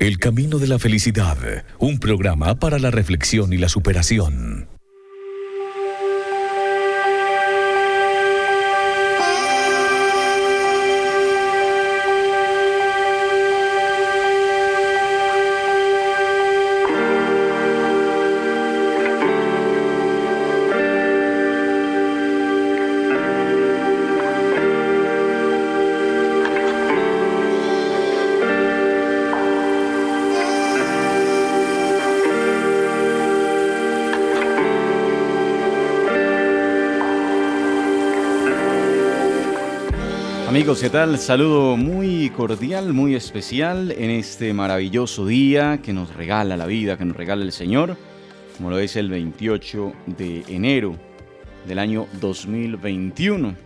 El camino de la felicidad, un programa para la reflexión y la superación. Amigos, ¿qué tal? Saludo muy cordial, muy especial en este maravilloso día que nos regala la vida, que nos regala el Señor, como lo es el 28 de enero del año 2021.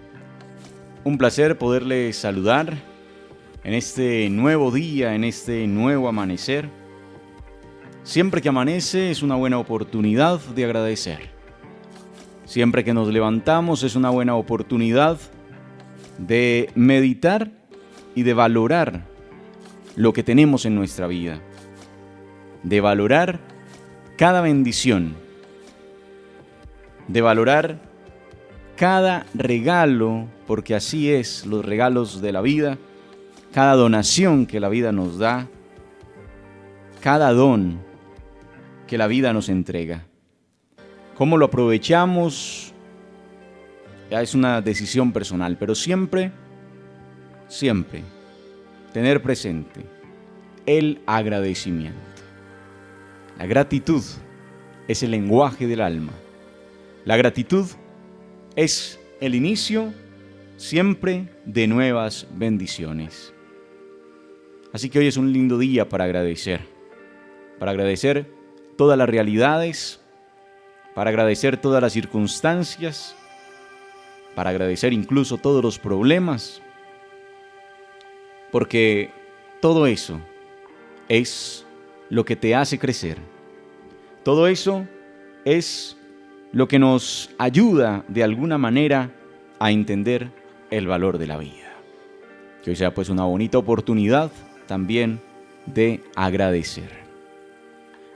Un placer poderles saludar en este nuevo día, en este nuevo amanecer. Siempre que amanece es una buena oportunidad de agradecer. Siempre que nos levantamos es una buena oportunidad de meditar y de valorar lo que tenemos en nuestra vida, de valorar cada bendición, de valorar cada regalo, porque así es, los regalos de la vida, cada donación que la vida nos da, cada don que la vida nos entrega. ¿Cómo lo aprovechamos? Ya es una decisión personal, pero siempre tener presente el agradecimiento. La gratitud es el lenguaje del alma. La gratitud es el inicio siempre de nuevas bendiciones. Así que hoy es un lindo día para agradecer todas las realidades, para agradecer todas las circunstancias, para agradecer incluso todos los problemas, porque todo eso es lo que te hace crecer. Todo eso es lo que nos ayuda de alguna manera a entender el valor de la vida. Que hoy sea pues una bonita oportunidad también de agradecer.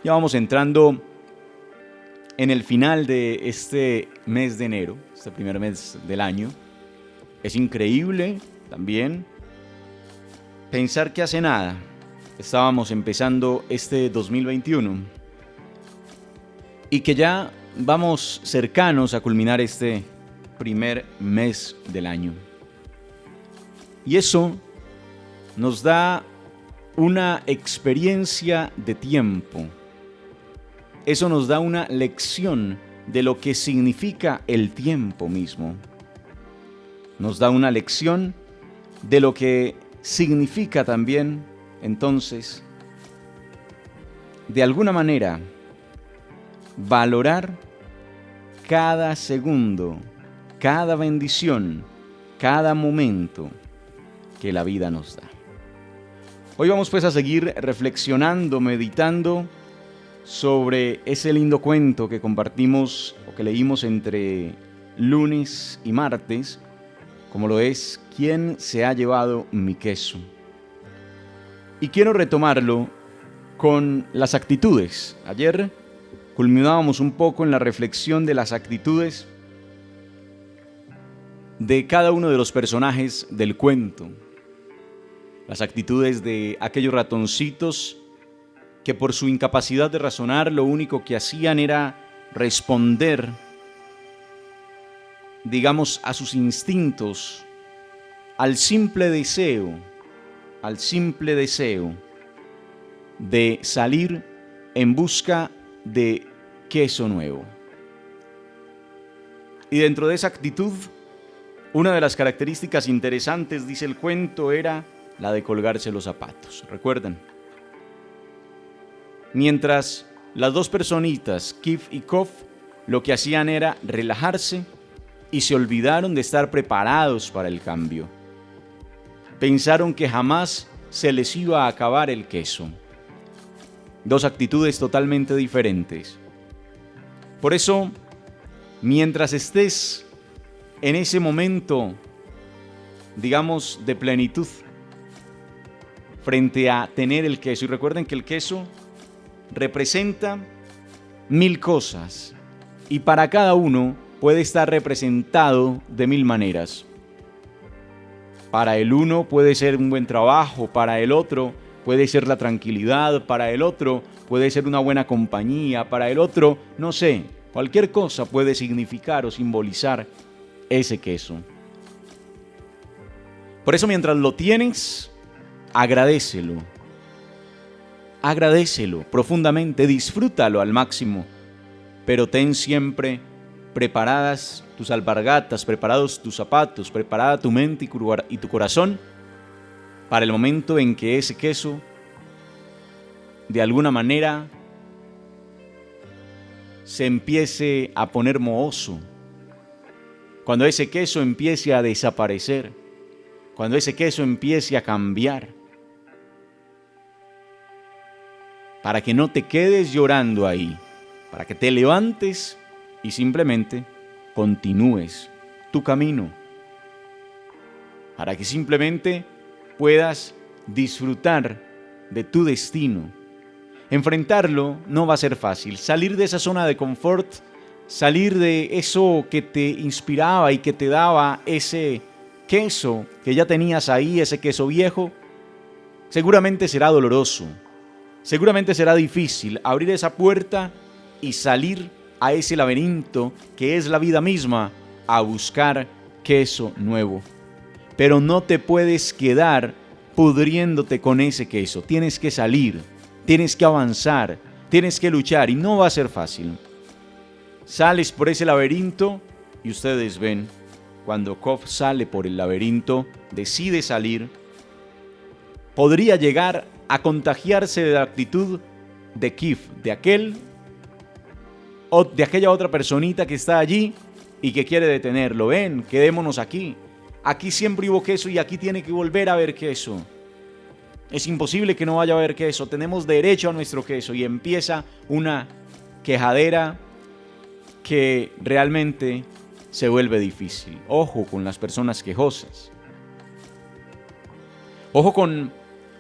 Ya vamos entrando en el final de este mes de enero, este primer mes del año. Es increíble también pensar que hace nada estábamos empezando este 2021 y que ya vamos cercanos a culminar este primer mes del año. Y eso nos da una experiencia de tiempo. Eso nos da una lección de lo que significa el tiempo mismo. Nos da una lección de lo que significa también, entonces, de alguna manera, valorar cada segundo, cada bendición, cada momento que la vida nos da. Hoy vamos pues a seguir reflexionando, meditando sobre ese lindo cuento que compartimos o que leímos entre lunes y martes, como lo es ¿Quién se ha llevado mi queso? Y quiero retomarlo con las actitudes. Ayer culminábamos un poco en la reflexión de las actitudes de cada uno de los personajes del cuento. Las actitudes de aquellos ratoncitos que por su incapacidad de razonar lo único que hacían era responder, digamos, a sus instintos, al simple deseo de salir en busca de queso nuevo. Y dentro de esa actitud, una de las características interesantes, dice el cuento, era la de colgarse los zapatos. ¿Recuerdan? Mientras las dos personitas, Kif y Kof, lo que hacían era relajarse y se olvidaron de estar preparados para el cambio. Pensaron que jamás se les iba a acabar el queso. Dos actitudes totalmente diferentes. Por eso, mientras estés en ese momento, digamos, de plenitud, frente a tener el queso. Y recuerden que el queso representa 1000 cosas y para cada uno puede estar representado de 1000 maneras. Para el uno puede ser un buen trabajo, para el otro puede ser la tranquilidad, para el otro puede ser una buena compañía, para el otro, no sé, cualquier cosa puede significar o simbolizar ese queso. Por eso mientras lo tienes, agradécelo. Agradécelo profundamente, disfrútalo al máximo, pero ten siempre preparadas tus alpargatas, preparados tus zapatos, preparada tu mente y tu corazón para el momento en que ese queso, de alguna manera, se empiece a poner mohoso, cuando ese queso empiece a desaparecer, cuando ese queso empiece a cambiar, para que no te quedes llorando ahí, para que te levantes y simplemente continúes tu camino, para que simplemente puedas disfrutar de tu destino. Enfrentarlo no va a ser fácil. Salir de esa zona de confort, salir de eso que te inspiraba y que te daba ese queso que ya tenías ahí, ese queso viejo, seguramente será doloroso. Seguramente será difícil abrir esa puerta y salir a ese laberinto que es la vida misma a buscar queso nuevo. Pero no te puedes quedar pudriéndote con ese queso. Tienes que salir, tienes que avanzar, tienes que luchar y no va a ser fácil. Sales por ese laberinto y ustedes ven, cuando Kof sale por el laberinto, decide salir, podría llegar a contagiarse de la actitud de Kif, de aquella otra personita que está allí y que quiere detenerlo. Ven, quedémonos aquí. Aquí siempre hubo queso y aquí tiene que volver a haber queso. Es imposible que no vaya a haber queso. Tenemos derecho a nuestro queso. Y empieza una quejadera que realmente se vuelve difícil. Ojo con las personas quejosas. Ojo con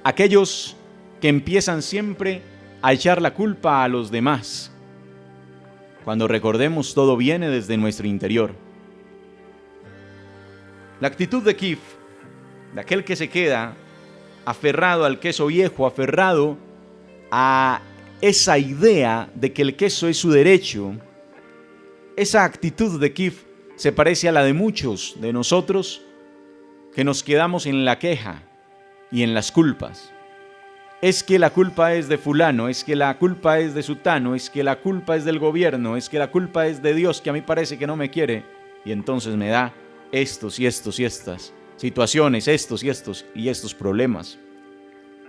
aquellos que empiezan siempre a echar la culpa a los demás. Cuando recordemos, todo viene desde nuestro interior. La actitud de Kif, de aquel que se queda aferrado al queso viejo, aferrado a esa idea de que el queso es su derecho, esa actitud de Kif se parece a la de muchos de nosotros que nos quedamos en la queja y en las culpas. Es que la culpa es de fulano, es que la culpa es de sutano, es que la culpa es del gobierno, es que la culpa es de Dios que a mí parece que no me quiere y entonces me da estos y estos y estas situaciones, estos y estos problemas.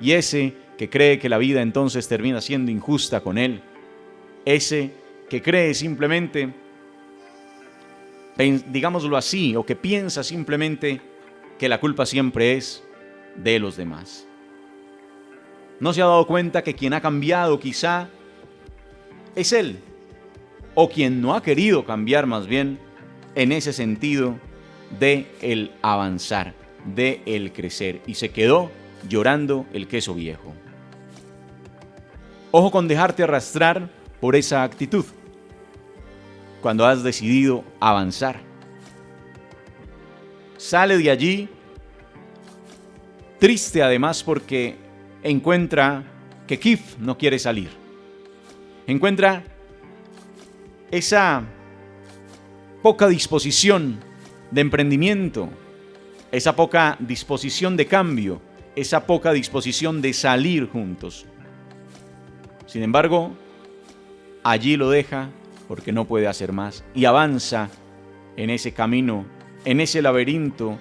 Y ese que cree que la vida entonces termina siendo injusta con él, ese que cree simplemente, digámoslo así, o que piensa simplemente que la culpa siempre es de los demás. ¿No se ha dado cuenta que quien ha cambiado quizá es él? O quien no ha querido cambiar más bien en ese sentido de el avanzar, de el crecer. Y se quedó llorando el queso viejo. Ojo con dejarte arrastrar por esa actitud cuando has decidido avanzar. Sale de allí triste además porque encuentra que Kif no quiere salir. Encuentra esa poca disposición de emprendimiento, esa poca disposición de cambio, esa poca disposición de salir juntos. Sin embargo, allí lo deja porque no puede hacer más y avanza en ese camino, en ese laberinto,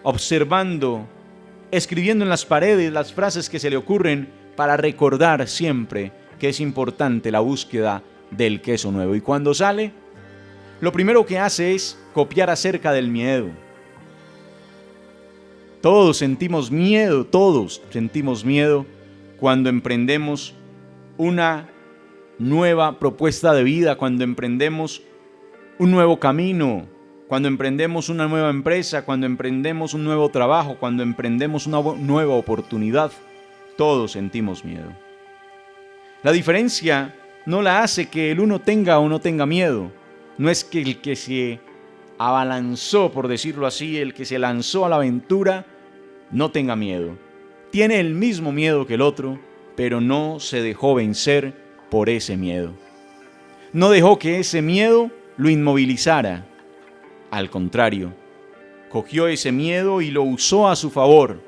observando, escribiendo en las paredes las frases que se le ocurren para recordar siempre que es importante la búsqueda del queso nuevo. Y cuando sale, lo primero que hace es copiar acerca del miedo. Todos sentimos miedo cuando emprendemos una nueva propuesta de vida, cuando emprendemos un nuevo camino, Cuando emprendemos una nueva empresa, cuando emprendemos un nuevo trabajo, cuando emprendemos una nueva oportunidad, todos sentimos miedo. La diferencia no la hace que el uno tenga o no tenga miedo. No es que el que se abalanzó, por decirlo así, el que se lanzó a la aventura, no tenga miedo. Tiene el mismo miedo que el otro, pero no se dejó vencer por ese miedo. No dejó que ese miedo lo inmovilizara. Al contrario, cogió ese miedo y lo usó a su favor.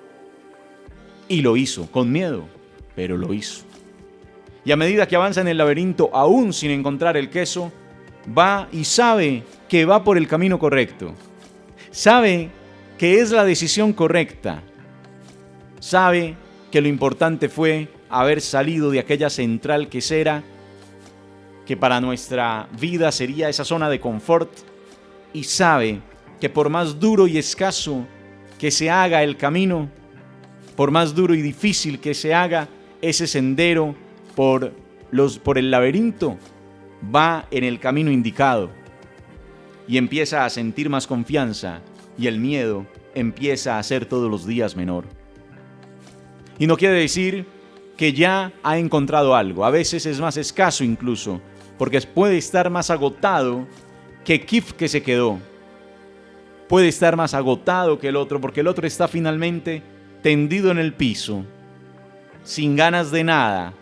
Y lo hizo, con miedo, pero lo hizo. Y a medida que avanza en el laberinto, aún sin encontrar el queso, va y sabe que va por el camino correcto. Sabe que es la decisión correcta. Sabe que lo importante fue haber salido de aquella central quesera, que para nuestra vida sería esa zona de confort, y sabe que por más duro y escaso que se haga el camino, por más duro y difícil que se haga ese sendero por el laberinto, va en el camino indicado y empieza a sentir más confianza y el miedo empieza a ser todos los días menor. Y no quiere decir que ya ha encontrado algo, a veces es más escaso incluso, porque puede estar más agotado que Kif que se quedó. Puede estar más agotado que el otro, porque el otro está finalmente tendido en el piso, sin ganas de nada.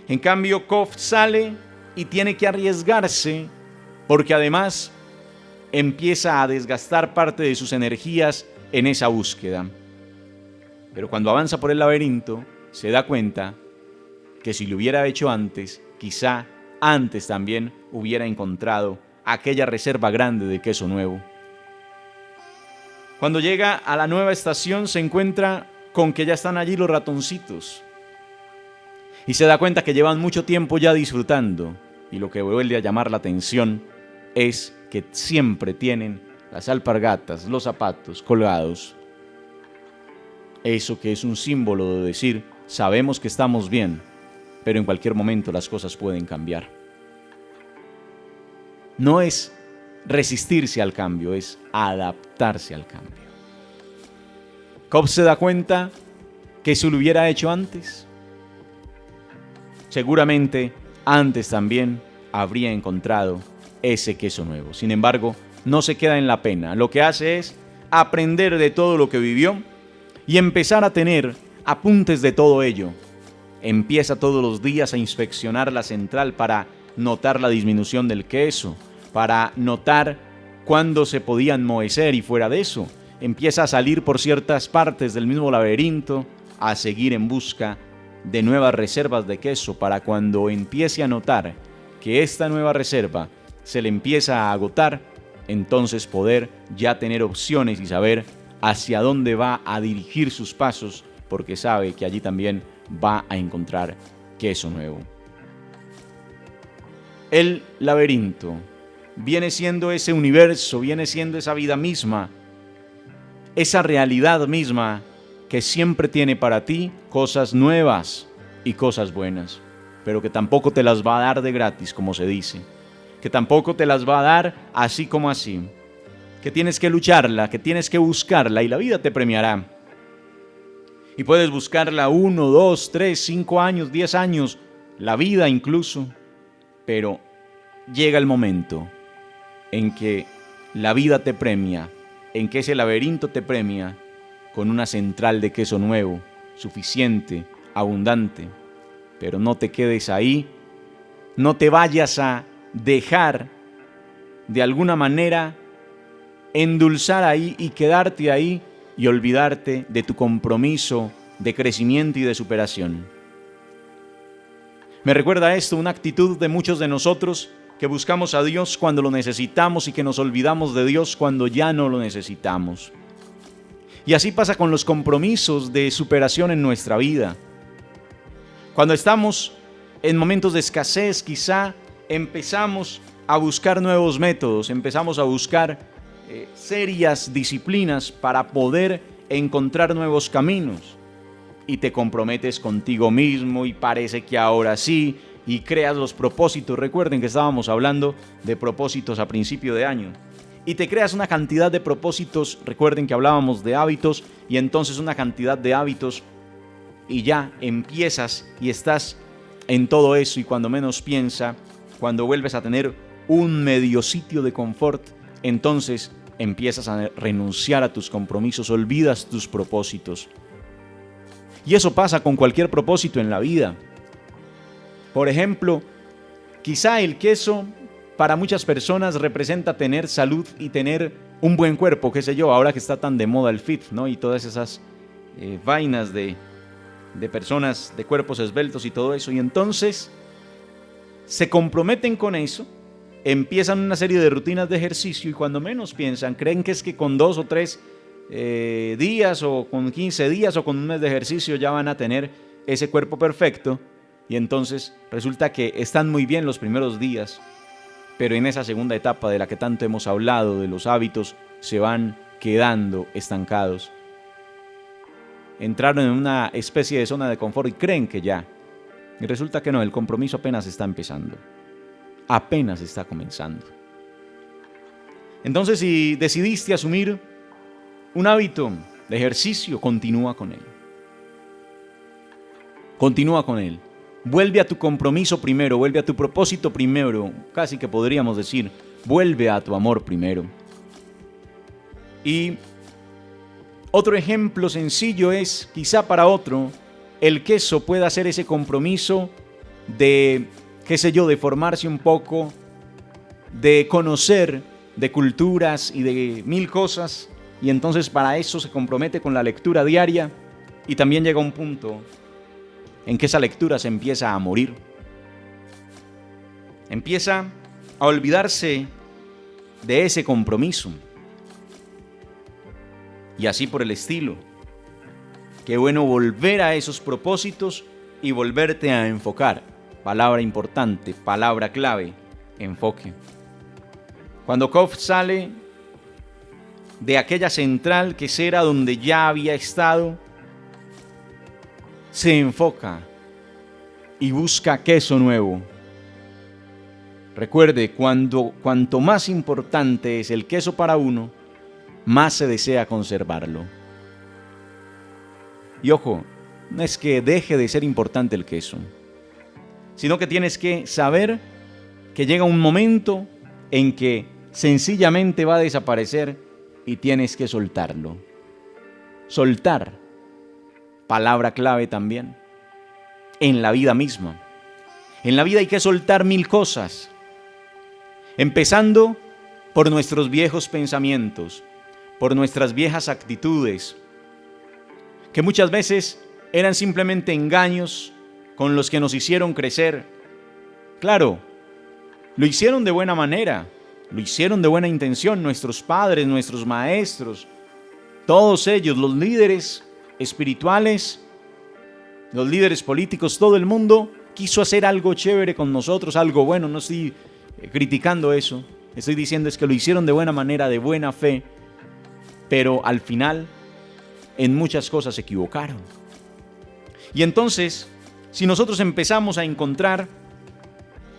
En cambio, Kof sale y tiene que arriesgarse, porque además empieza a desgastar parte de sus energías en esa búsqueda. Pero cuando avanza por el laberinto, se da cuenta que si lo hubiera hecho antes, quizá antes también hubiera encontrado aquella reserva grande de queso nuevo. Cuando llega a la nueva estación, se encuentra con que ya están allí los ratoncitos. Y se da cuenta que llevan mucho tiempo ya disfrutando. Y lo que vuelve a llamar la atención es que siempre tienen las alpargatas, los zapatos colgados. Eso que es un símbolo de decir, sabemos que estamos bien, pero en cualquier momento las cosas pueden cambiar. No es resistirse al cambio, es adaptarse al cambio. Kof se da cuenta que si lo hubiera hecho antes, seguramente antes también habría encontrado ese queso nuevo. Sin embargo, no se queda en la pena. Lo que hace es aprender de todo lo que vivió y empezar a tener apuntes de todo ello. Empieza todos los días a inspeccionar la central para notar la disminución del queso, para notar cuándo se podía enmohecer, y fuera de eso, empieza a salir por ciertas partes del mismo laberinto a seguir en busca de nuevas reservas de queso, para cuando empiece a notar que esta nueva reserva se le empieza a agotar, entonces poder ya tener opciones y saber hacia dónde va a dirigir sus pasos, porque sabe que allí también va a encontrar queso nuevo. El laberinto viene siendo ese universo, viene siendo esa vida misma, esa realidad misma que siempre tiene para ti cosas nuevas y cosas buenas, pero que tampoco te las va a dar de gratis, como se dice, que tampoco te las va a dar así como así, que tienes que lucharla, que tienes que buscarla y la vida te premiará. Y puedes buscarla 1, 2, 3, 5 años, 10 años, la vida incluso, pero llega el momento en que la vida te premia, en que ese laberinto te premia con una central de queso nuevo, suficiente, abundante. Pero no te quedes ahí, no te vayas a dejar de alguna manera endulzar ahí y quedarte ahí y olvidarte de tu compromiso de crecimiento y de superación. Me recuerda esto una actitud de muchos de nosotros que buscamos a Dios cuando lo necesitamos y que nos olvidamos de Dios cuando ya no lo necesitamos. Y así pasa con los compromisos de superación en nuestra vida. Cuando estamos en momentos de escasez, quizá empezamos a buscar nuevos métodos, empezamos a buscar serias disciplinas para poder encontrar nuevos caminos. Y te comprometes contigo mismo y parece que ahora sí, y creas los propósitos. Recuerden que estábamos hablando de propósitos a principio de año. y te creas una cantidad de propósitos. Recuerden que hablábamos de hábitos, y entonces una cantidad de hábitos, y ya empiezas y estás en todo eso, y cuando menos piensa, cuando vuelves a tener un medio sitio de confort, entonces empiezas a renunciar a tus compromisos, olvidas tus propósitos. Y eso pasa con cualquier propósito en la vida. Por ejemplo, quizá el queso para muchas personas representa tener salud y tener un buen cuerpo, qué sé yo, ahora que está tan de moda el fit, ¿no? Y todas esas vainas de personas de cuerpos esbeltos y todo eso. Y entonces se comprometen con eso, empiezan una serie de rutinas de ejercicio, y cuando menos piensan, creen que es que con 2 o 3 días, o con 15 días, o con un mes de ejercicio ya van a tener ese cuerpo perfecto. Y entonces resulta que están muy bien los primeros días, pero en esa segunda etapa de la que tanto hemos hablado, de los hábitos, se van quedando estancados. Entraron en una especie de zona de confort y creen que ya. Y resulta que no, el compromiso apenas está empezando. Apenas está comenzando. Entonces, si decidiste asumir un hábito de ejercicio, continúa con él. Continúa con él. Vuelve a tu compromiso primero, vuelve a tu propósito primero, casi que podríamos decir, vuelve a tu amor primero. Y otro ejemplo sencillo es, quizá para otro, el queso pueda ser ese compromiso de, qué sé yo, de formarse un poco, de conocer de culturas y de mil cosas, y entonces para eso se compromete con la lectura diaria, y también llega un punto en que esa lectura se empieza a morir. Empieza a olvidarse de ese compromiso. Y así por el estilo. Qué bueno volver a esos propósitos y volverte a enfocar. Palabra importante, palabra clave, enfoque. Cuando Kof sale de aquella central quesera donde ya había estado, se enfoca y busca queso nuevo. Recuerde, cuanto más importante es el queso para uno, más se desea conservarlo. Y ojo, no es que deje de ser importante el queso, sino que tienes que saber que llega un momento en que sencillamente va a desaparecer y tienes que soltarlo. Soltar. Palabra clave también. En la vida misma. En la vida hay que soltar mil cosas. Empezando por nuestros viejos pensamientos, por nuestras viejas actitudes, que muchas veces eran simplemente engaños con los que nos hicieron crecer. Claro, lo hicieron de buena manera, lo hicieron de buena intención nuestros padres, nuestros maestros, todos ellos, los líderes espirituales, los líderes políticos, todo el mundo quiso hacer algo chévere con nosotros, algo bueno. No estoy criticando eso, estoy diciendo es que lo hicieron de buena manera, de buena fe, pero al final en muchas cosas se equivocaron. Y entonces, si nosotros empezamos a encontrar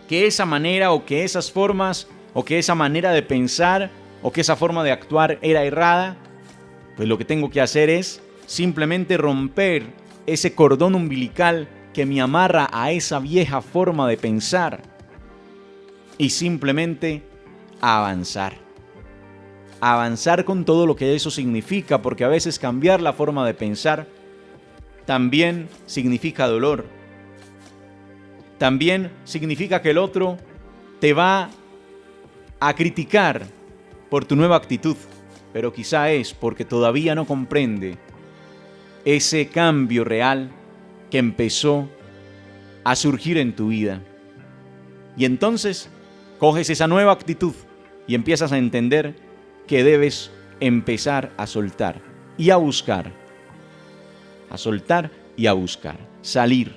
que esa manera, o que esas formas, o que esa manera de pensar, o que esa forma de actuar era errada, pues lo que tengo que hacer es simplemente romper ese cordón umbilical que me amarra a esa vieja forma de pensar y simplemente avanzar. Avanzar con todo lo que eso significa, porque a veces cambiar la forma de pensar también significa dolor. También significa que el otro te va a criticar por tu nueva actitud, pero quizá es porque todavía no comprende ese cambio real que empezó a surgir en tu vida. Y entonces coges esa nueva actitud y empiezas a entender que debes empezar a soltar y a buscar. A soltar y a buscar. Salir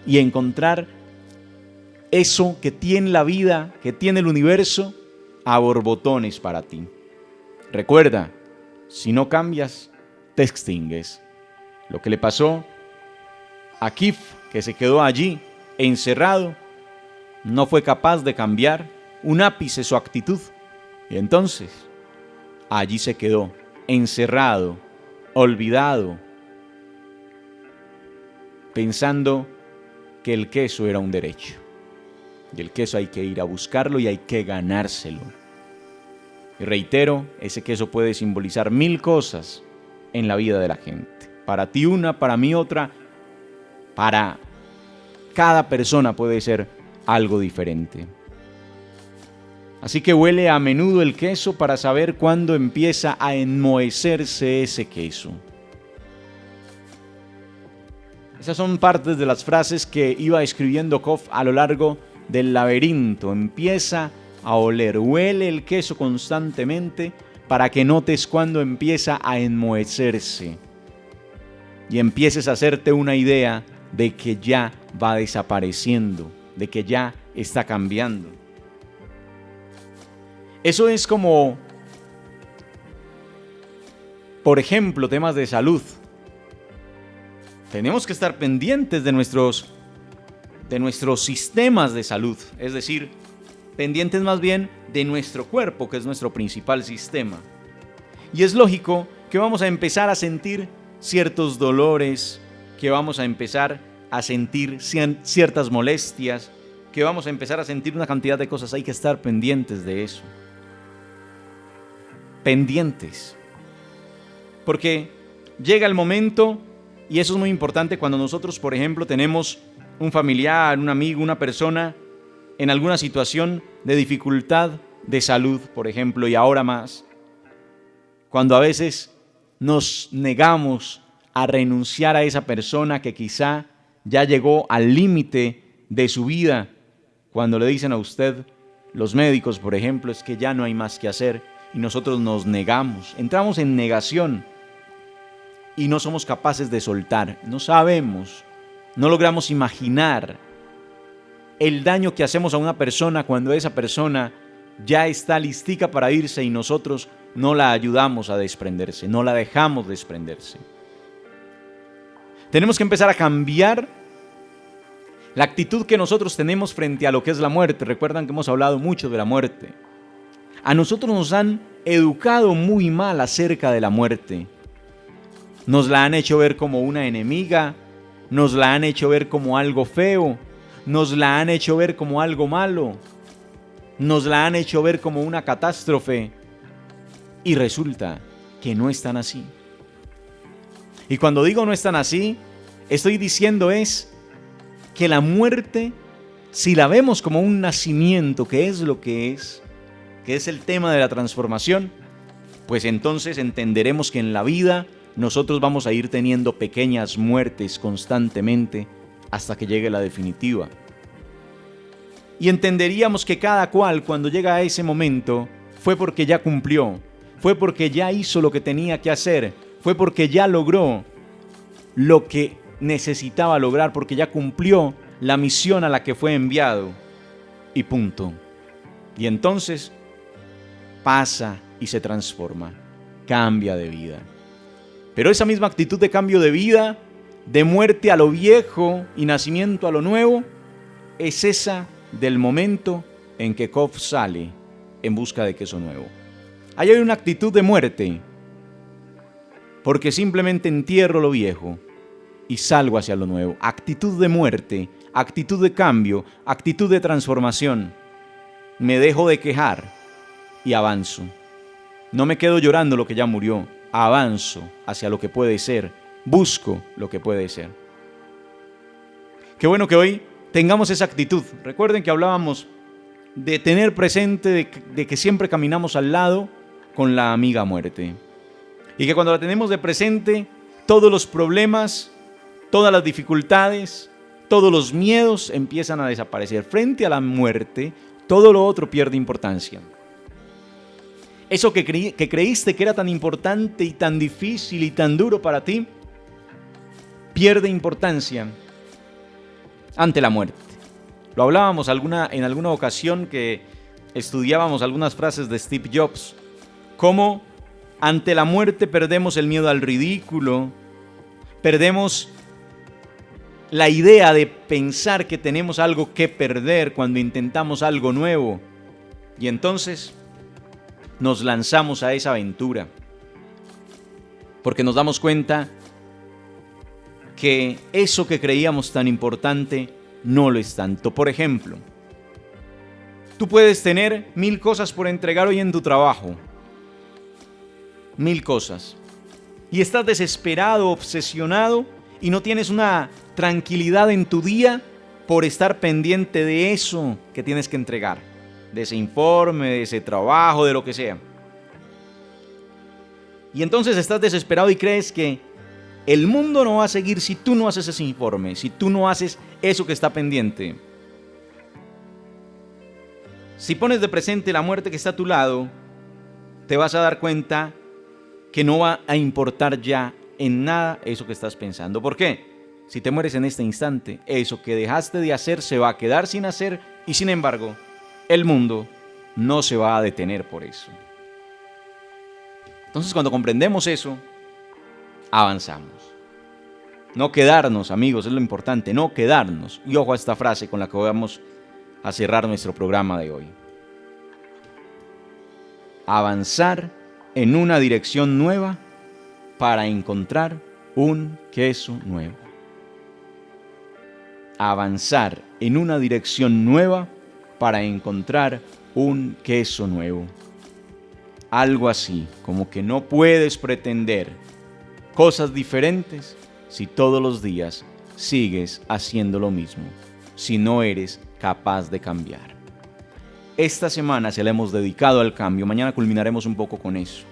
y encontrar eso que tiene la vida, que tiene el universo, a borbotones para ti. Recuerda, si no cambias, te extingues. Lo que le pasó a Kif, que se quedó allí encerrado, no fue capaz de cambiar un ápice su actitud. Y entonces allí se quedó, encerrado, olvidado, pensando que el queso era un derecho. Y el queso hay que ir a buscarlo y hay que ganárselo. Y reitero, ese queso puede simbolizar 1000 cosas en la vida de la gente. Para ti una, para mí otra, para cada persona puede ser algo diferente. Así que huele a menudo el queso para saber cuándo empieza a enmohecerse ese queso. Esas son partes de las frases que iba escribiendo Kof a lo largo del laberinto. Empieza a oler, huele el queso constantemente para que notes cuándo empieza a enmohecerse y empieces a hacerte una idea de que ya va desapareciendo, de que ya está cambiando. Eso es como, por ejemplo, temas de salud. Tenemos que estar pendientes de nuestros sistemas de salud, es decir, pendientes más bien de nuestro cuerpo, que es nuestro principal sistema. Y es lógico que vamos a empezar a sentir ciertos dolores, que vamos a empezar a sentir ciertas molestias, que vamos a empezar a sentir una cantidad de cosas. Hay que estar pendientes de eso. Pendientes. Porque llega el momento, y eso es muy importante cuando nosotros, por ejemplo, tenemos un familiar, un amigo, una persona en alguna situación de dificultad de salud, por ejemplo, y ahora más, cuando a veces nos negamos a renunciar a esa persona que quizá ya llegó al límite de su vida, cuando le dicen a usted, los médicos, por ejemplo, es que ya no hay más que hacer, y nosotros nos negamos, entramos en negación, y no somos capaces de soltar, no sabemos, no logramos imaginar el daño que hacemos a una persona cuando esa persona ya está listica para irse y nosotros no la ayudamos a desprenderse, no la dejamos desprenderse. Tenemos que empezar a cambiar la actitud que nosotros tenemos frente a lo que es la muerte. Recuerdan que hemos hablado mucho de la muerte. A nosotros nos han educado muy mal acerca de la muerte. Nos la han hecho ver como una enemiga, nos la han hecho ver como algo feo, nos la han hecho ver como algo malo, nos la han hecho ver como una catástrofe y resulta que no es tan así. Y cuando digo no es tan así, estoy diciendo es que la muerte, si la vemos como un nacimiento, que es lo que es el tema de la transformación, pues entonces entenderemos que en la vida nosotros vamos a ir teniendo pequeñas muertes constantemente hasta que llegue la definitiva. Y entenderíamos que cada cual cuando llega a ese momento fue porque ya cumplió, fue porque ya hizo lo que tenía que hacer, fue porque ya logró lo que necesitaba lograr, porque ya cumplió la misión a la que fue enviado y punto. Y entonces pasa y se transforma, cambia de vida. Pero esa misma actitud de cambio de vida, de muerte a lo viejo y nacimiento a lo nuevo, es esa del momento en que Kof sale en busca de queso nuevo. Ahí hay una actitud de muerte, porque simplemente entierro lo viejo y salgo hacia lo nuevo. Actitud de muerte, actitud de cambio, actitud de transformación. Me dejo de quejar y avanzo. No me quedo llorando lo que ya murió. Avanzo hacia lo que puede ser, busco lo que puede ser. Qué bueno que hoy tengamos esa actitud. Recuerden que hablábamos de tener presente de que siempre caminamos al lado con la amiga muerte. Y que cuando la tenemos de presente, todos los problemas, todas las dificultades, todos los miedos empiezan a desaparecer. Frente a la muerte, todo lo otro pierde importancia. Eso que creíste que era tan importante y tan difícil y tan duro para ti, pierde importancia ante la muerte. Lo hablábamos en alguna ocasión que estudiábamos algunas frases de Steve Jobs, cómo ante la muerte perdemos el miedo al ridículo, perdemos la idea de pensar que tenemos algo que perder cuando intentamos algo nuevo. Y entonces nos lanzamos a esa aventura, porque nos damos cuenta que eso que creíamos tan importante no lo es tanto. Por ejemplo, tú puedes tener 1000 cosas por entregar hoy en tu trabajo, 1000 cosas, y estás desesperado, obsesionado, y no tienes una tranquilidad en tu día por estar pendiente de eso que tienes que entregar, de ese informe, de ese trabajo, de lo que sea. Y entonces estás desesperado y crees que el mundo no va a seguir si tú no haces ese informe, si tú no haces eso que está pendiente. Si pones de presente la muerte que está a tu lado, te vas a dar cuenta que no va a importar ya en nada eso que estás pensando. ¿Por qué? Si te mueres en este instante, eso que dejaste de hacer se va a quedar sin hacer y sin embargo, el mundo no se va a detener por eso. Entonces, cuando comprendemos eso, avanzamos. No quedarnos, amigos, es lo importante, no quedarnos. Y ojo a esta frase con la que vamos a cerrar nuestro programa de hoy. Avanzar en una dirección nueva para encontrar un queso nuevo. Avanzar en una dirección nueva para encontrar un queso nuevo. Algo así, como que no puedes pretender cosas diferentes si todos los días sigues haciendo lo mismo, si no eres capaz de cambiar. Esta semana se la hemos dedicado al cambio, mañana culminaremos un poco con eso.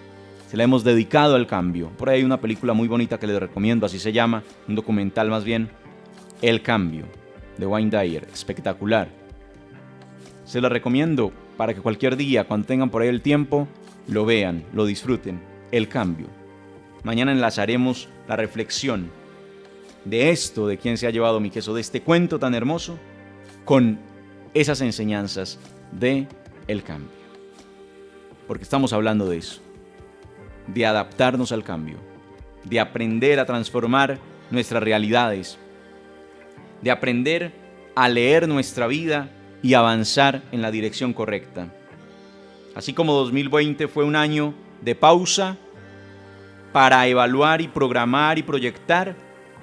Se la hemos dedicado al cambio. Por ahí hay una película muy bonita que les recomiendo, así se llama, un documental más bien, El Cambio, de Wayne Dyer, espectacular. Se la recomiendo para que cualquier día, cuando tengan por ahí el tiempo, lo vean, lo disfruten. El Cambio. Mañana enlazaremos la reflexión de esto, de quién se ha llevado mi queso, de este cuento tan hermoso, con esas enseñanzas de El Cambio. Porque estamos hablando de eso, de adaptarnos al cambio, de aprender a transformar nuestras realidades, de aprender a leer nuestra vida y avanzar en la dirección correcta. Así como 2020 fue un año de pausa para evaluar y programar y proyectar,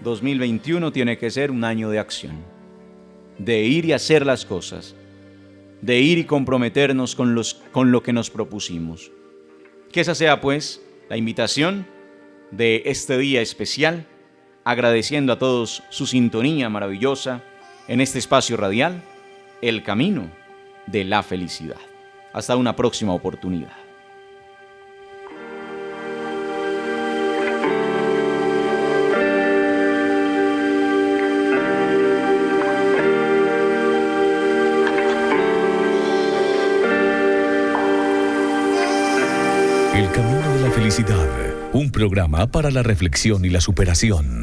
2021 tiene que ser un año de acción, de ir y hacer las cosas, de ir y comprometernos con lo que nos propusimos. Que esa sea, pues, la invitación de este día especial, agradeciendo a todos su sintonía maravillosa en este espacio radial, El Camino de la Felicidad. Hasta una próxima oportunidad. El Camino de la Felicidad, un programa para la reflexión y la superación.